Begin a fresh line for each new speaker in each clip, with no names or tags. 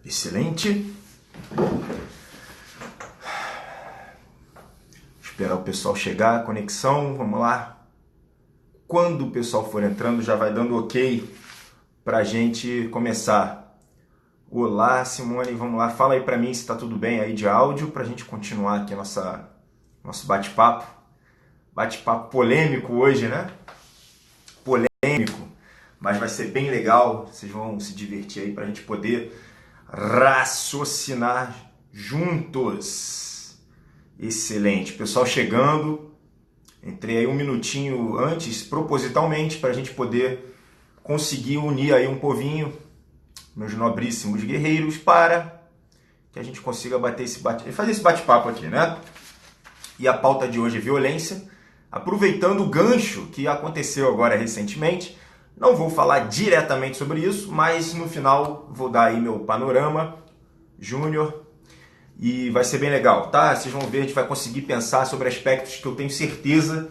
Excelente. Esperar o pessoal chegar, conexão, vamos lá. Quando o pessoal for entrando, já vai dando ok para a gente começar. Olá, Simone, vamos lá. Fala aí para mim se está tudo bem aí de áudio, para a gente continuar aqui nosso bate-papo. Bate-papo polêmico hoje, né? Polêmico, mas vai ser bem legal. Vocês vão se divertir aí para a gente poder raciocinar juntos. Excelente. Pessoal chegando. Entrei aí um minutinho antes, propositalmente, para a gente poder conseguir unir aí um povinho, meus nobríssimos guerreiros, para que a gente consiga fazer esse bate-papo aqui, né? E a pauta de hoje é violência. Aproveitando o gancho que aconteceu agora recentemente, não vou falar diretamente sobre isso, mas no final vou dar aí meu panorama júnior e vai ser bem legal, tá? Vocês vão ver, a gente vai conseguir pensar sobre aspectos que eu tenho certeza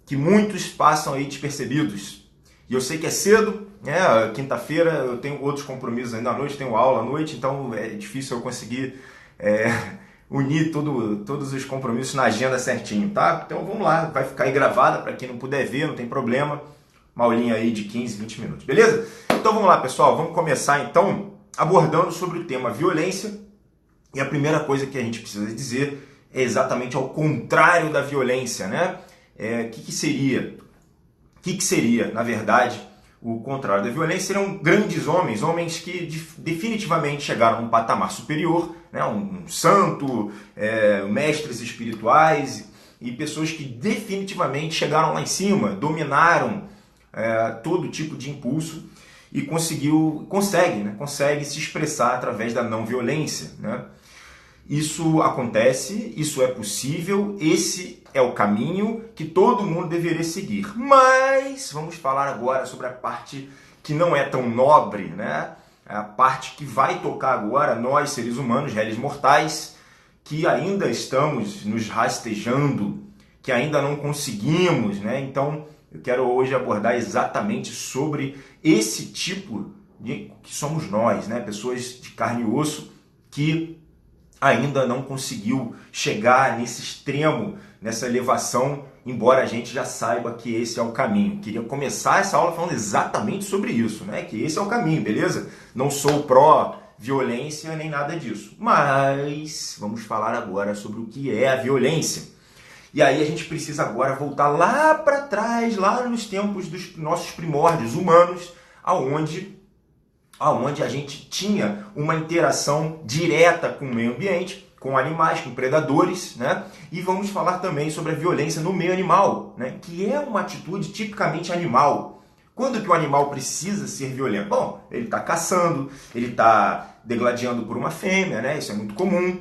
que muitos passam aí despercebidos. E eu sei que é cedo, né? Quinta-feira eu tenho outros compromissos ainda à noite, tenho aula à noite, então é difícil eu conseguir unir todos os compromissos na agenda certinho, tá? Então vamos lá, vai ficar aí gravada para quem não puder ver, não tem problema. Uma aulinha aí de 15, 20 minutos, beleza? Então vamos lá, pessoal, vamos começar então abordando sobre o tema violência. E a primeira coisa que a gente precisa dizer é exatamente ao contrário da violência, né? O que seria, na verdade, o contrário da violência? Seriam grandes homens que definitivamente chegaram a um patamar superior, né? Um santo, mestres espirituais e pessoas que definitivamente chegaram lá em cima, dominaram todo tipo de impulso e consegue se expressar através da não violência, né? Isso acontece, isso é possível, esse é o caminho que todo mundo deveria seguir. Mas vamos falar agora sobre a parte que não é tão nobre, né? A parte que vai tocar agora nós, seres humanos, réis mortais, que ainda estamos nos rastejando, que ainda não conseguimos, né? Então, eu quero hoje abordar exatamente sobre esse tipo que somos nós, né? Pessoas de carne e osso que ainda não conseguiu chegar nesse extremo, nessa elevação, embora a gente já saiba que esse é o caminho. Queria começar essa aula falando exatamente sobre isso, né? Que esse é o caminho, beleza? Não sou pró-violência nem nada disso, mas vamos falar agora sobre o que é a violência. E aí a gente precisa agora voltar lá para trás, lá nos tempos dos nossos primórdios humanos, aonde a gente tinha uma interação direta com o meio ambiente, com animais, com predadores, né? E vamos falar também sobre a violência no meio animal, né? Que é uma atitude tipicamente animal. Quando que o animal precisa ser violento? Bom, ele está caçando, ele está degladiando por uma fêmea, né? Isso é muito comum.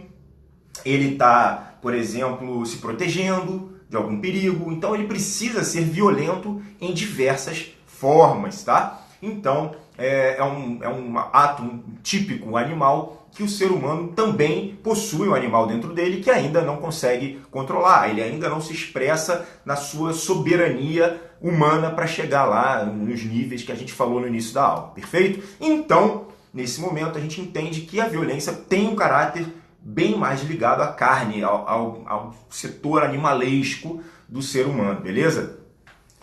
Ele está, por exemplo, se protegendo de algum perigo. Então ele precisa ser violento em diversas formas, tá? Então, é um ato típico animal que o ser humano também possui um animal dentro dele que ainda não consegue controlar. Ele ainda não se expressa na sua soberania humana para chegar lá nos níveis que a gente falou no início da aula, perfeito? Então, nesse momento, a gente entende que a violência tem um caráter bem mais ligado à carne, ao setor animalesco do ser humano, beleza?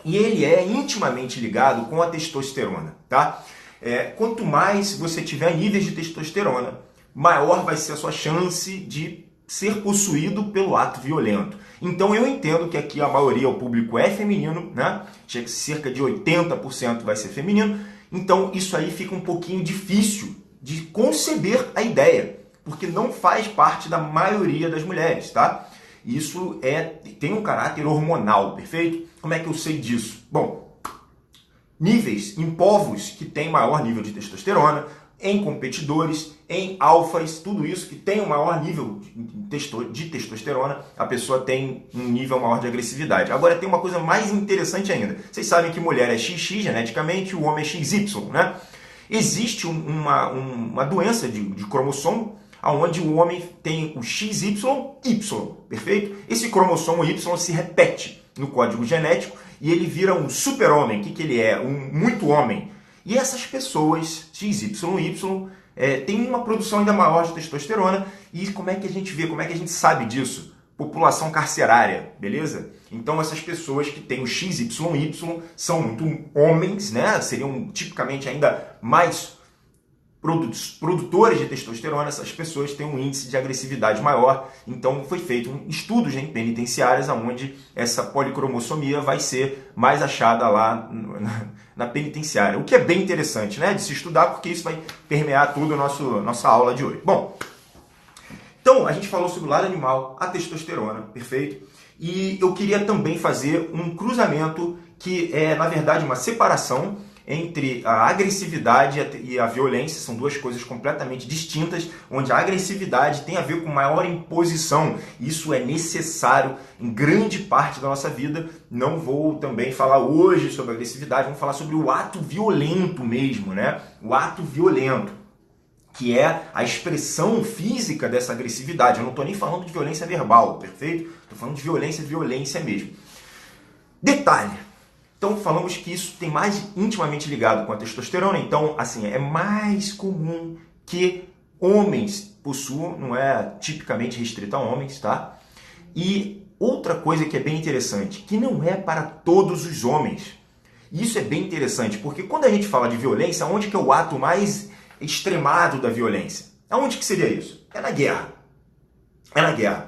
E ele é intimamente ligado com a testosterona, tá? Quanto mais você tiver níveis de testosterona, maior vai ser a sua chance de ser possuído pelo ato violento. Então eu entendo que aqui a maioria, o público é feminino, né? Cerca de 80% vai ser feminino. Então isso aí fica um pouquinho difícil de conceber a ideia, porque não faz parte da maioria das mulheres, tá? Isso tem um caráter hormonal, perfeito? Como é que eu sei disso? Bom, níveis em povos que têm maior nível de testosterona, em competidores, em alfas, tudo isso que tem um maior nível de testosterona, a pessoa tem um nível maior de agressividade. Agora tem uma coisa mais interessante ainda. Vocês sabem que mulher é XX geneticamente e o homem é XY, né? Existe uma doença de cromossomo onde o homem tem o XYY, perfeito? Esse cromossomo Y se repete no código genético e ele vira um super-homem. O que ele é? Um muito homem. E essas pessoas, XYY, têm uma produção ainda maior de testosterona. E como é que a gente vê, como é que a gente sabe disso? População carcerária, beleza? Então essas pessoas que têm o XYY são muito homens, né? Seriam tipicamente ainda mais produtores de testosterona. Essas pessoas têm um índice de agressividade maior. Então foi feito estudos em penitenciárias onde essa policromossomia vai ser mais achada lá na penitenciária. O que é bem interessante, né, de se estudar, porque isso vai permear tudo a nossa aula de hoje. Bom, então a gente falou sobre o lado animal, a testosterona, perfeito? E eu queria também fazer um cruzamento que é, na verdade, uma separação entre a agressividade e a violência. São duas coisas completamente distintas, onde a agressividade tem a ver com maior imposição. Isso é necessário em grande parte da nossa vida. Não vou também falar hoje sobre agressividade, vamos falar sobre o ato violento mesmo, né? O ato violento, que é a expressão física dessa agressividade. Eu não estou nem falando de violência verbal, perfeito? Estou falando de violência mesmo. Detalhe. Então, falamos que isso tem mais intimamente ligado com a testosterona. Então, assim, é mais comum que homens possuam, não é tipicamente restrito a homens, tá? E outra coisa que é bem interessante, que não é para todos os homens. Isso é bem interessante, porque quando a gente fala de violência, onde que é o ato mais extremado da violência? Aonde que seria isso? É na guerra. É na guerra.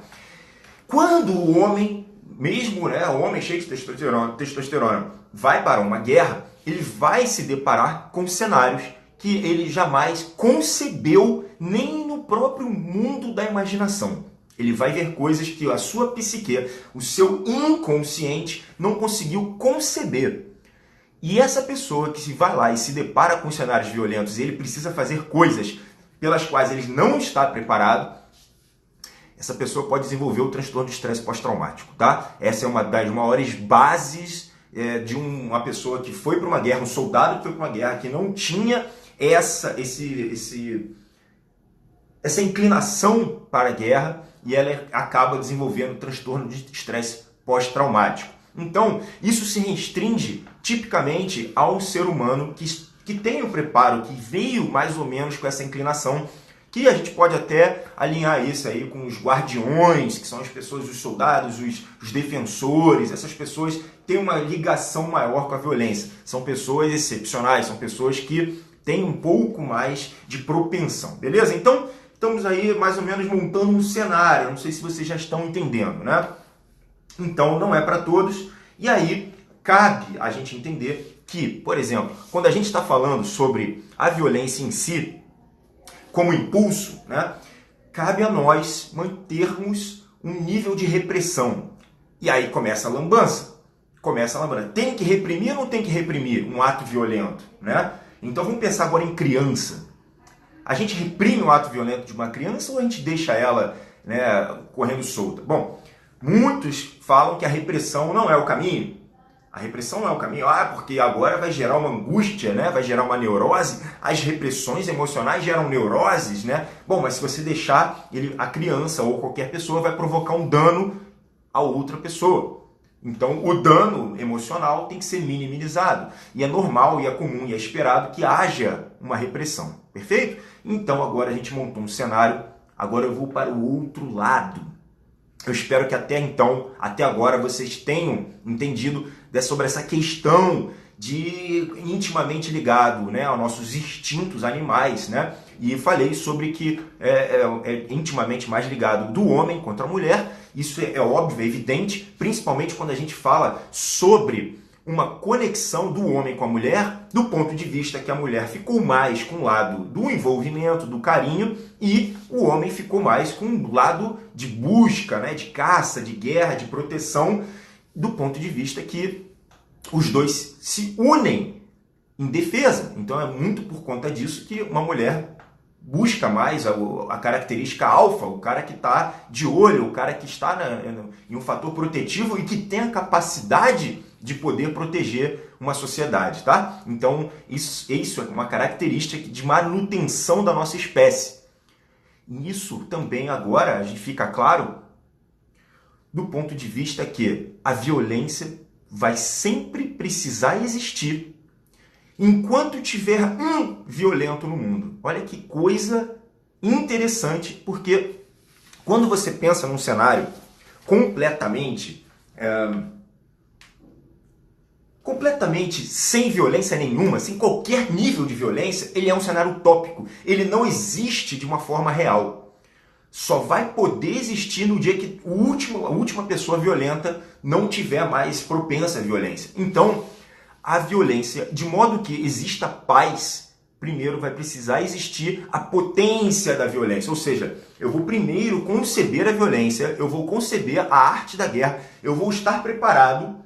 Quando o homem, mesmo, né, o homem cheio de testosterona, vai para uma guerra, ele vai se deparar com cenários que ele jamais concebeu nem no próprio mundo da imaginação. Ele vai ver coisas que a sua psique, o seu inconsciente, não conseguiu conceber. E essa pessoa que se vai lá e se depara com cenários violentos e ele precisa fazer coisas pelas quais ele não está preparado, essa pessoa pode desenvolver o transtorno de estresse pós-traumático, tá? Essa é uma das maiores bases de uma pessoa que foi para uma guerra, um soldado que foi para uma guerra, que não tinha essa inclinação para a guerra, e ela acaba desenvolvendo transtorno de estresse pós-traumático. Então, isso se restringe tipicamente ao ser humano que tem o preparo, que veio mais ou menos com essa inclinação, que a gente pode até alinhar isso aí com os guardiões, que são as pessoas, os soldados, os defensores. Essas pessoas têm uma ligação maior com a violência. São pessoas excepcionais, são pessoas que têm um pouco mais de propensão, beleza? Então, estamos aí mais ou menos montando um cenário. Não sei se vocês já estão entendendo, né? Então, não é para todos. E aí, cabe a gente entender que, por exemplo, quando a gente está falando sobre a violência em si, como impulso, né, cabe a nós mantermos um nível de repressão. E aí começa a lambança. Tem que reprimir ou não tem que reprimir um ato violento? Né? Então vamos pensar agora em criança. A gente reprime o ato violento de uma criança ou a gente deixa ela, né, correndo solta? Bom, muitos falam que a repressão não é o caminho. A repressão não é o caminho, porque agora vai gerar uma angústia, né? Vai gerar uma neurose. As repressões emocionais geram neuroses, né? Bom, mas se você deixar, a criança ou qualquer pessoa vai provocar um dano a outra pessoa. Então, o dano emocional tem que ser minimizado. E é normal, e é comum, e é esperado que haja uma repressão. Perfeito? Então, agora a gente montou um cenário. Agora eu vou para o outro lado. Eu espero que até agora, vocês tenham entendido sobre essa questão de intimamente ligado, né, aos nossos instintos animais, né? E falei sobre que é intimamente mais ligado do homem contra a mulher. Isso é óbvio, é evidente, principalmente quando a gente fala sobre uma conexão do homem com a mulher, do ponto de vista que a mulher ficou mais com o lado do envolvimento, do carinho, e o homem ficou mais com o lado de busca, né, de caça, de guerra, de proteção, do ponto de vista que os dois se unem em defesa. Então é muito por conta disso que uma mulher busca mais a característica alfa, o cara que está de olho, o cara que está em um fator protetivo e que tem a capacidade de poder proteger uma sociedade, tá? Então, isso é uma característica de manutenção da nossa espécie. E isso também agora a gente fica claro do ponto de vista que a violência vai sempre precisar existir enquanto tiver um violento no mundo. Olha que coisa interessante, porque quando você pensa num cenário completamente sem violência nenhuma, sem qualquer nível de violência, ele é um cenário utópico. Ele não existe de uma forma real. Só vai poder existir no dia que a última pessoa violenta não tiver mais propensa à violência. Então, a violência, de modo que exista paz, primeiro vai precisar existir a potência da violência. Ou seja, eu vou primeiro conceber a violência, eu vou conceber a arte da guerra, eu vou estar preparado,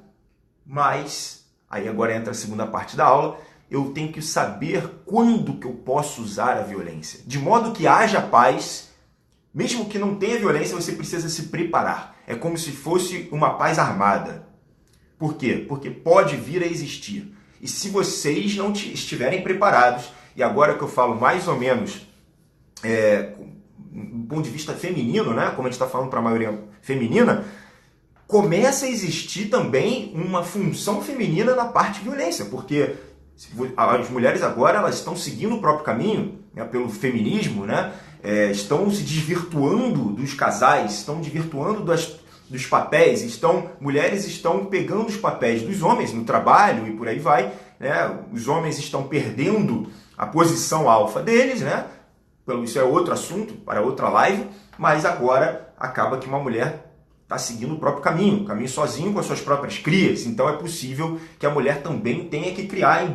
mas, aí agora entra a segunda parte da aula, eu tenho que saber quando que eu posso usar a violência. De modo que haja paz, mesmo que não tenha violência, você precisa se preparar. É como se fosse uma paz armada. Por quê? Porque pode vir a existir. E se vocês não estiverem preparados, e agora que eu falo mais ou menos do ponto de vista feminino, né? Como a gente está falando para a maioria feminina, começa a existir também uma função feminina na parte de violência, porque as mulheres agora elas estão seguindo o próprio caminho, né, pelo feminismo, né? Estão se desvirtuando dos casais, estão desvirtuando dos papéis, mulheres estão pegando os papéis dos homens no trabalho e por aí vai, né? Os homens estão perdendo a posição alfa deles, né? Isso é outro assunto para outra live, mas agora acaba que uma mulher está seguindo o próprio caminho sozinho com as suas próprias crias. Então é possível que a mulher também tenha que criar,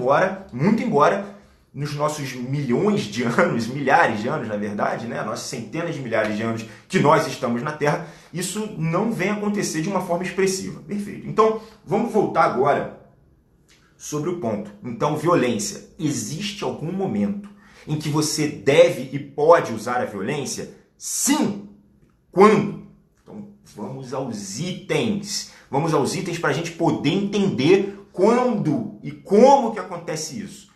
muito embora nos nossos milhões de anos, milhares de anos, na verdade, né? Nossas centenas de milhares de anos que nós estamos na Terra, isso não vem acontecer de uma forma expressiva. Perfeito. Então, vamos voltar agora sobre o ponto. Então, violência. Existe algum momento em que você deve e pode usar a violência? Sim! Quando? Então, vamos aos itens. Vamos aos itens para a gente poder entender quando e como que acontece isso.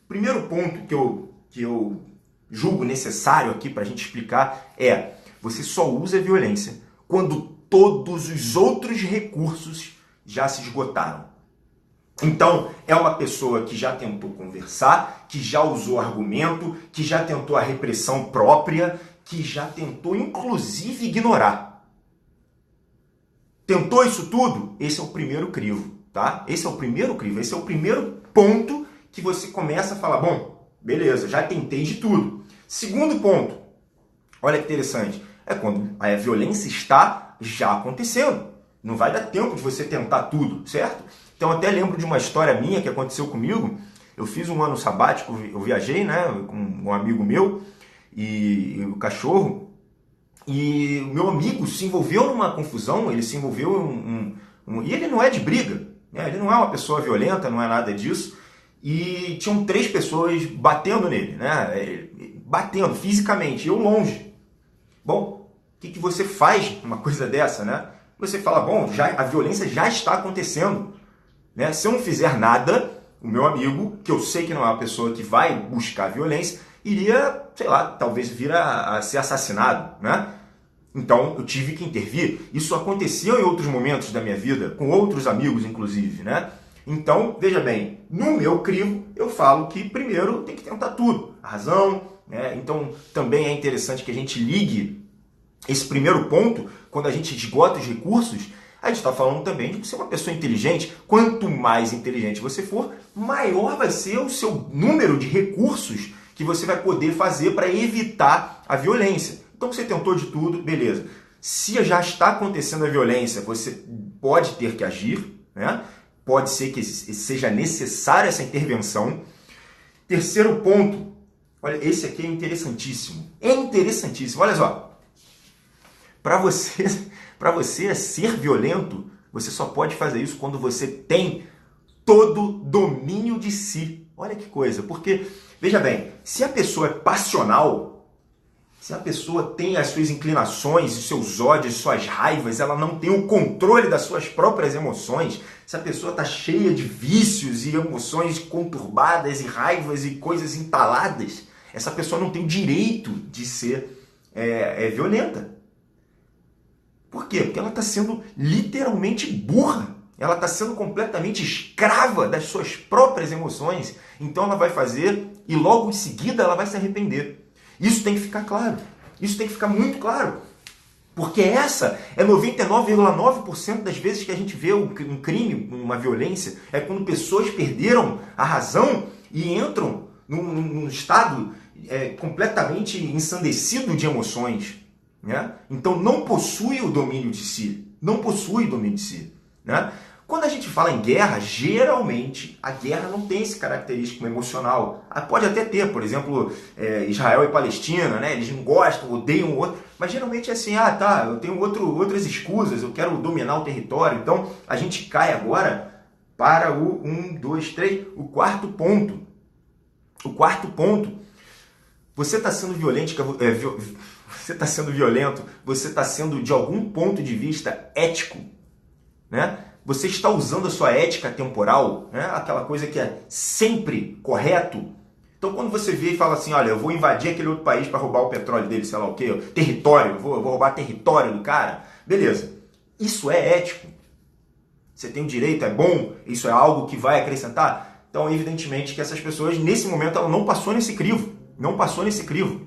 Primeiro ponto que eu julgo necessário aqui para a gente explicar é: você só usa a violência quando todos os outros recursos já se esgotaram. Então, é uma pessoa que já tentou conversar, que já usou argumento, que já tentou a repressão própria, que já tentou inclusive ignorar. Tentou isso tudo? Esse é o primeiro crivo, tá? Esse é o primeiro crivo, esse é o primeiro ponto que você começa a falar, bom, beleza, já tentei de tudo. Segundo ponto, olha que interessante, é quando a violência está já acontecendo. Não vai dar tempo de você tentar tudo, certo? Então, até lembro de uma história minha que aconteceu comigo. Eu fiz um ano sabático, eu viajei, né, com um amigo meu e o cachorro. E o meu amigo se envolveu numa confusão, ele se envolveu e ele não é de briga, né? Ele não é uma pessoa violenta, não é nada disso. E tinham 3 pessoas batendo nele, né? Batendo fisicamente, eu longe. Bom, o que você faz numa coisa dessa, né? Você fala, bom, a violência já está acontecendo, né? Se eu não fizer nada, o meu amigo, que eu sei que não é uma pessoa que vai buscar violência, iria, sei lá, talvez vir a ser assassinado, né? Então, eu tive que intervir. Isso aconteceu em outros momentos da minha vida, com outros amigos, inclusive, né? Então, veja bem, no meu crivo, eu falo que primeiro tem que tentar tudo. A razão, né? Então, também é interessante que a gente ligue esse primeiro ponto, quando a gente esgota os recursos, a gente está falando também de ser uma pessoa inteligente. Quanto mais inteligente você for, maior vai ser o seu número de recursos que você vai poder fazer para evitar a violência. Então, você tentou de tudo, beleza. Se já está acontecendo a violência, você pode ter que agir, né? Pode ser que seja necessária essa intervenção. Terceiro ponto, olha, esse aqui é interessantíssimo. É interessantíssimo, olha só. Para você ser violento, você só pode fazer isso quando você tem todo domínio de si. Olha que coisa, porque, veja bem, se a pessoa é passional, se a pessoa tem as suas inclinações, os seus ódios, suas raivas, ela não tem o controle das suas próprias emoções, se a pessoa está cheia de vícios e emoções conturbadas e raivas e coisas entaladas, essa pessoa não tem o direito de ser violenta. Por quê? Porque ela está sendo literalmente burra. ela está sendo completamente escrava das suas próprias emoções, então ela vai fazer e logo em seguida ela vai se arrepender. Isso tem que ficar claro, isso tem que ficar muito claro, porque essa é 99,9% das vezes que a gente vê um crime, uma violência, é quando pessoas perderam a razão e entram num estado completamente ensandecido de emoções, né? Então não possui o domínio de si, não possui o domínio de si, né? Quando a gente fala em guerra, geralmente a guerra não tem esse característico emocional. Pode até ter, por exemplo, Israel e Palestina, né? Eles não gostam, odeiam o outro, mas geralmente é assim, eu tenho outras escusas, eu quero dominar o território. Então a gente cai agora para o o quarto ponto. O quarto ponto, você está sendo violento, você está sendo violento, você está sendo de algum ponto de vista ético, né? Você está usando a sua ética temporal, né? Aquela coisa que é sempre correto. Então, quando você vê e fala assim, olha, eu vou invadir aquele outro país para roubar o petróleo dele, sei lá o quê, território, eu vou roubar território do cara, beleza. Isso é ético. Você tem o direito, é bom, isso é algo que vai acrescentar. Então, evidentemente que essas pessoas, nesse momento, ela não passou nesse crivo. Não passou nesse crivo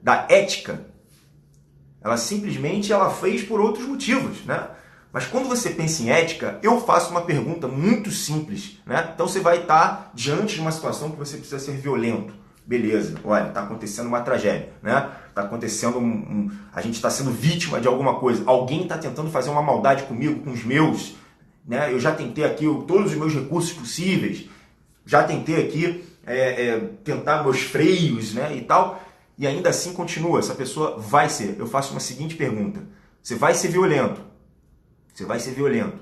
da ética. Ela simplesmente fez por outros motivos, né? Mas quando você pensa em ética, eu faço uma pergunta muito simples, né? Então você vai estar diante de uma situação que você precisa ser violento. Beleza, olha, está acontecendo uma tragédia, né? Está acontecendo a gente está sendo vítima de alguma coisa. Alguém está tentando fazer uma maldade comigo, com os meus, né? Eu já tentei aqui todos os meus recursos possíveis, já tentei aqui tentar meus freios, né? E tal, e ainda assim continua. Essa pessoa vai ser. Eu faço uma seguinte pergunta: você vai ser violento? Você vai ser violento.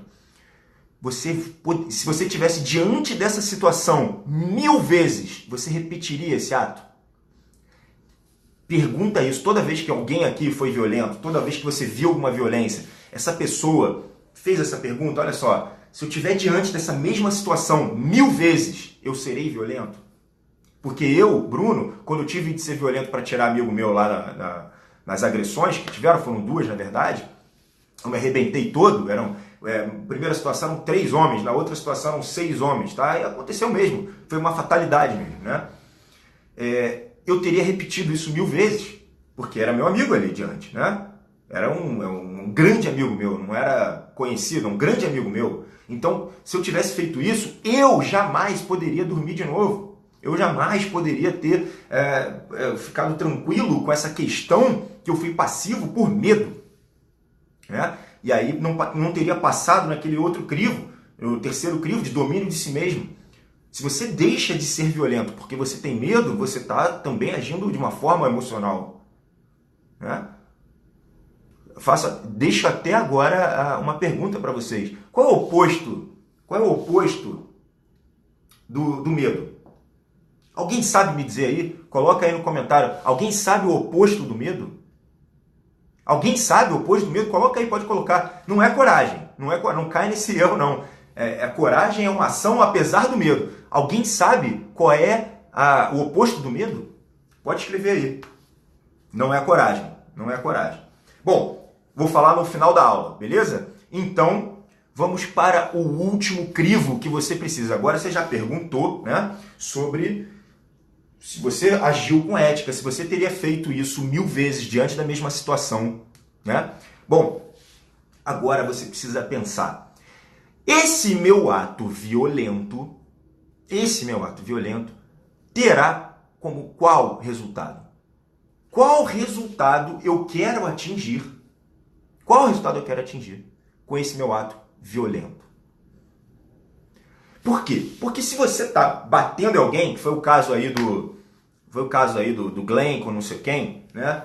Se você estivesse diante dessa situação 1000 vezes, você repetiria esse ato? Pergunta isso toda vez que alguém aqui foi violento, toda vez que você viu alguma violência. Essa pessoa fez essa pergunta, olha só, se eu estiver diante dessa mesma situação 1000 vezes, eu serei violento? Porque eu, Bruno, quando eu tive de ser violento para tirar amigo meu lá nas agressões que tiveram, foram 2 na verdade, eu me arrebentei todo, na primeira situação eram 3 homens, na outra situação eram 6 homens, tá? E aconteceu mesmo, foi uma fatalidade mesmo, né? Eu teria repetido isso 1000 vezes, porque era meu amigo ali diante, né? Era um grande amigo meu, não era conhecido, um grande amigo meu. Então, se eu tivesse feito isso, eu jamais poderia dormir de novo. Eu jamais poderia ter ficado tranquilo com essa questão que eu fui passivo por medo. Né? E aí não teria passado naquele outro crivo, o terceiro crivo de domínio de si mesmo. Se você deixa de ser violento porque você tem medo, você está também agindo de uma forma emocional. Né? Deixo até agora uma pergunta para vocês. Qual é o oposto? Qual é o oposto do medo? Alguém sabe me dizer aí? Coloca aí no comentário. Alguém sabe o oposto do medo? Alguém sabe o oposto do medo? Coloca aí, pode colocar. Não é coragem. Não cai nesse erro, não. Coragem é uma ação apesar do medo. Alguém sabe qual é o oposto do medo? Pode escrever aí. Não é coragem. Não é coragem. Bom, vou falar no final da aula, beleza? Então, vamos para o último crivo que você precisa. Agora você já perguntou, né, sobre se você agiu com ética, se você teria feito isso 1000 vezes diante da mesma situação, né? Bom, agora você precisa pensar: esse meu ato violento terá como qual resultado? Qual resultado eu quero atingir? Qual resultado eu quero atingir com esse meu ato violento? Por quê? Porque se você está batendo em alguém, que foi o caso aí do Glenn com não sei quem, né?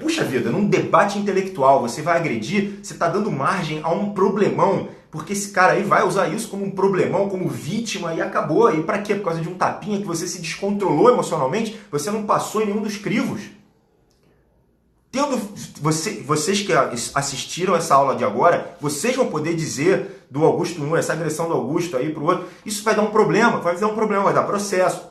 Puxa vida, num debate intelectual, você vai agredir, você está dando margem a um problemão, porque esse cara aí vai usar isso como um problemão, como vítima, e acabou. E para quê? Por causa de um tapinha que você se descontrolou emocionalmente, você não passou em nenhum dos crivos. Vocês que assistiram essa aula de agora, vocês vão poder dizer do Augusto Nunes, essa agressão do Augusto aí pro outro, isso vai dar um problema, vai dar processo.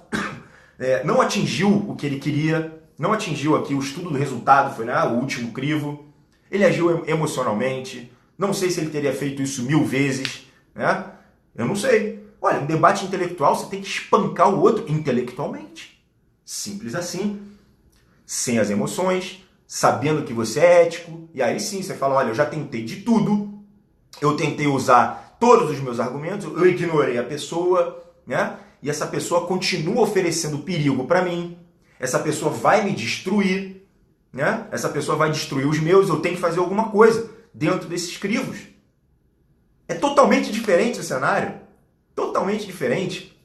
Não atingiu o que ele queria, não atingiu aqui o estudo do resultado, foi, né, o último crivo. Ele agiu emocionalmente, não sei se ele teria feito isso 1000 vezes, né? Eu não sei. Olha, um debate intelectual você tem que espancar o outro intelectualmente. Simples assim. Sem as emoções, sabendo que você é ético. E aí sim, você fala, olha, eu já tentei de tudo. Eu tentei usar todos os meus argumentos, eu ignorei a pessoa, né? E essa pessoa continua oferecendo perigo para mim. Essa pessoa vai me destruir, né? Essa pessoa vai destruir os meus, eu tenho que fazer alguma coisa dentro desses crivos. É totalmente diferente o cenário. Totalmente diferente.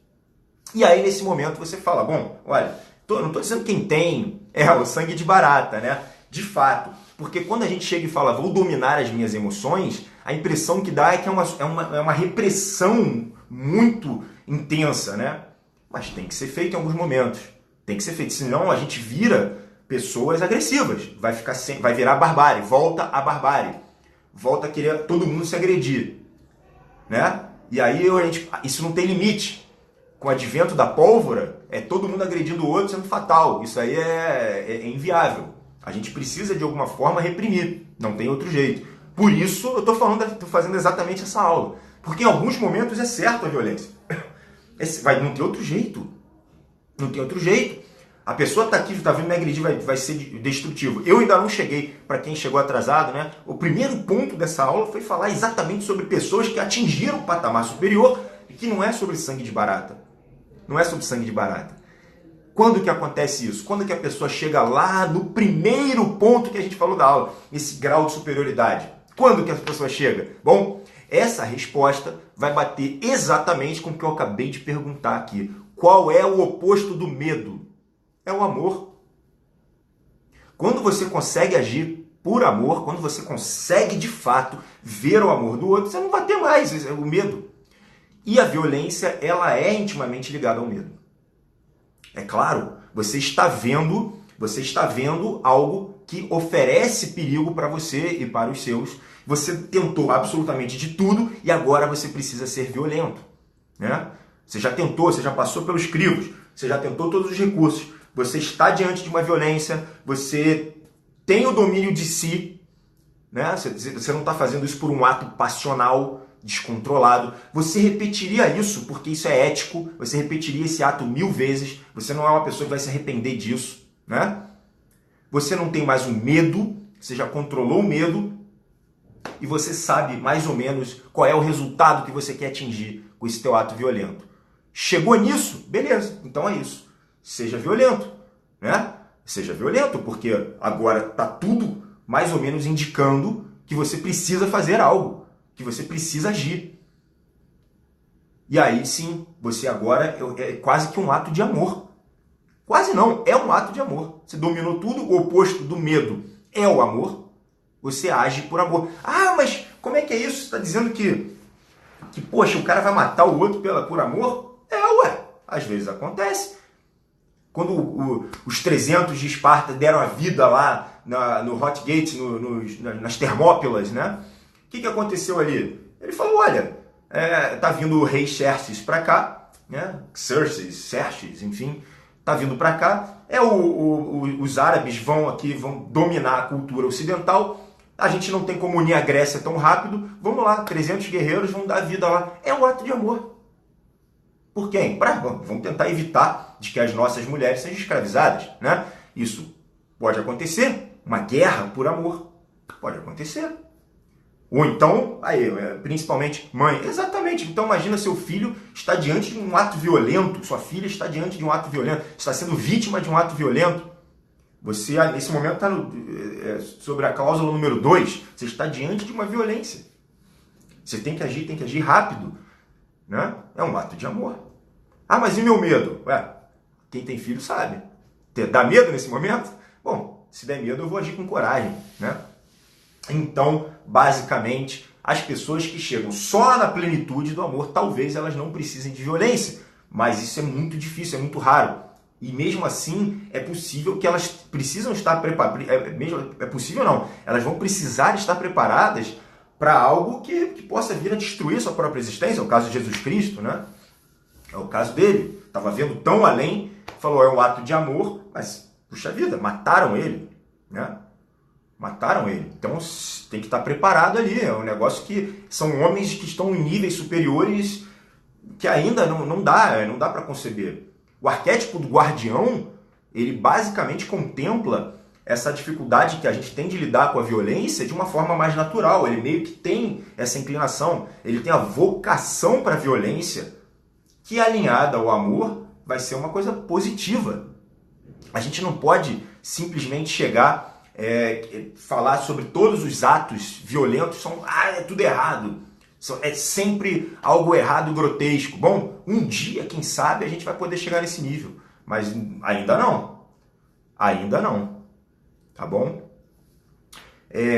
E aí, nesse momento, você fala, bom, olha, não estou dizendo quem tem o sangue de barata, né? De fato. Porque quando a gente chega e fala, vou dominar as minhas emoções, a impressão que dá é que é uma repressão muito intensa, né? Mas tem que ser feito em alguns momentos. Tem que ser feito, senão a gente vira pessoas agressivas. Vai virar barbárie, volta a barbárie. Volta a querer todo mundo se agredir, né? E aí isso não tem limite. Com o advento da pólvora, é todo mundo agredindo o outro sendo fatal. Isso aí é inviável. A gente precisa, de alguma forma, reprimir. Não tem outro jeito. Por isso, eu estou fazendo exatamente essa aula. Porque em alguns momentos é certo a violência. Não tem outro jeito. Não tem outro jeito. A pessoa está aqui, está vindo me agredir, vai ser destrutivo. Eu ainda não cheguei, para quem chegou atrasado, né? O primeiro ponto dessa aula foi falar exatamente sobre pessoas que atingiram o patamar superior e que não é sobre sangue de barata. Não é sobre sangue de barata. Quando que acontece isso? Quando que a pessoa chega lá no primeiro ponto que a gente falou da aula, esse grau de superioridade? Quando que a pessoa chega? Bom, essa resposta vai bater exatamente com o que eu acabei de perguntar aqui. Qual é o oposto do medo? É o amor. Quando você consegue agir por amor, quando você consegue de fato ver o amor do outro, você não vai ter mais o medo. E a violência, ela é intimamente ligada ao medo. É claro, você está vendo algo que oferece perigo para você e para os seus. Você tentou absolutamente de tudo e agora você precisa ser violento, né? Você já tentou, você já passou pelos crivos, você já tentou todos os recursos. Você está diante de uma violência, você tem o domínio de si, né? Você não está fazendo isso por um ato passional, descontrolado. Você repetiria isso porque isso é ético, você repetiria esse ato 1000 vezes, você não é uma pessoa que vai se arrepender disso, né? Você não tem mais o medo, você já controlou o medo e você sabe mais ou menos qual é o resultado que você quer atingir com esse teu ato violento. Chegou nisso? Beleza, então é isso. Seja violento, né? Seja violento, porque agora está tudo mais ou menos indicando que você precisa fazer algo, que você precisa agir. E aí sim, você agora é quase que um ato de amor. Quase não, é um ato de amor. Você dominou tudo, o oposto do medo é o amor. Você age por amor. Ah, mas como é que é isso? Você está dizendo que poxa, o cara vai matar o outro por amor? Às vezes acontece. Quando os 300 de Esparta deram a vida lá no Hot Gates, nas Termópilas, né? O que aconteceu ali? Ele falou, olha, tá vindo o rei Xerxes para cá, né? Xerxes, enfim, tá vindo para cá. Os árabes vão dominar a cultura ocidental. A gente não tem como unir a Grécia tão rápido. Vamos lá, 300 guerreiros vão dar vida lá. É um ato de amor. Por quem? Vamos tentar evitar de que as nossas mulheres sejam escravizadas, né? Isso pode acontecer. Uma guerra por amor. Pode acontecer. Ou então, principalmente mãe. Exatamente. Então imagina seu filho está diante de um ato violento. Sua filha está diante de um ato violento. Está sendo vítima de um ato violento. Você, nesse momento, está sobre a cláusula número 2. Você está diante de uma violência. Você tem que agir rápido. Né? É um ato de amor. Ah, mas e meu medo? Quem tem filho sabe. Dá medo nesse momento? Bom, se der medo eu vou agir com coragem, né? Então, basicamente, as pessoas que chegam só na plenitude do amor, talvez elas não precisem de violência. Mas isso é muito difícil, é muito raro. E mesmo assim, é possível que elas precisam estar preparadas. É possível não. Elas vão precisar estar preparadas para algo que possa vir a destruir sua própria existência. É o caso de Jesus Cristo, né? É o caso dele. Estava vendo tão além, falou, é um ato de amor, mas, puxa vida, mataram ele, né? Mataram ele. Então tem que estar preparado ali. É um negócio que são homens que estão em níveis superiores que ainda não dá para conceber. O arquétipo do guardião, ele basicamente contempla essa dificuldade que a gente tem de lidar com a violência de uma forma mais natural. Ele meio que tem essa inclinação, ele tem a vocação para a violência, que alinhada ao amor vai ser uma coisa positiva. A gente não pode simplesmente chegar falar sobre todos os atos violentos, é tudo errado. É sempre algo errado e grotesco. Bom, um dia, quem sabe, a gente vai poder chegar nesse nível. Mas ainda não. Ainda não. Tá bom?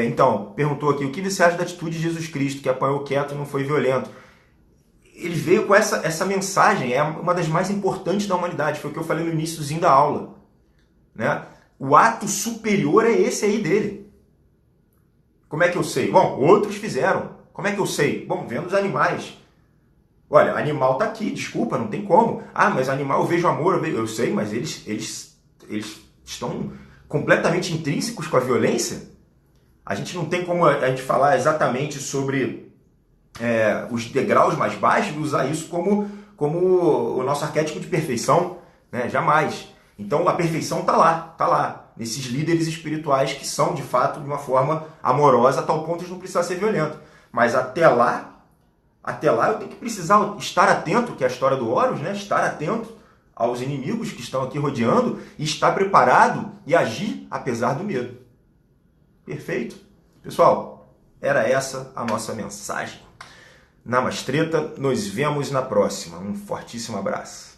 Então, perguntou aqui, o que você acha da atitude de Jesus Cristo, que apanhou quieto e não foi violento? Ele veio com essa mensagem, é uma das mais importantes da humanidade. Foi o que eu falei no iniciozinho da aula. Né? O ato superior é esse aí dele. Como é que eu sei? Bom, outros fizeram. Como é que eu sei? Bom, vendo os animais. Olha, animal tá aqui, desculpa, não tem como. Ah, mas animal eu vejo amor, eu sei, mas eles estão completamente intrínsecos com a violência. A gente não tem como a gente falar exatamente sobre os degraus mais baixos e usar isso como o nosso arquétipo de perfeição, né? Jamais. Então a perfeição tá lá, nesses líderes espirituais que são, de fato, de uma forma amorosa, a tal ponto de não precisar ser violento. Mas até lá eu tenho que precisar estar atento, que é a história do Horus, né? Estar atento aos inimigos que estão aqui rodeando e estar preparado e agir apesar do medo. Perfeito? Pessoal, era essa a nossa mensagem. Namastreta, nos vemos na próxima. Um fortíssimo abraço.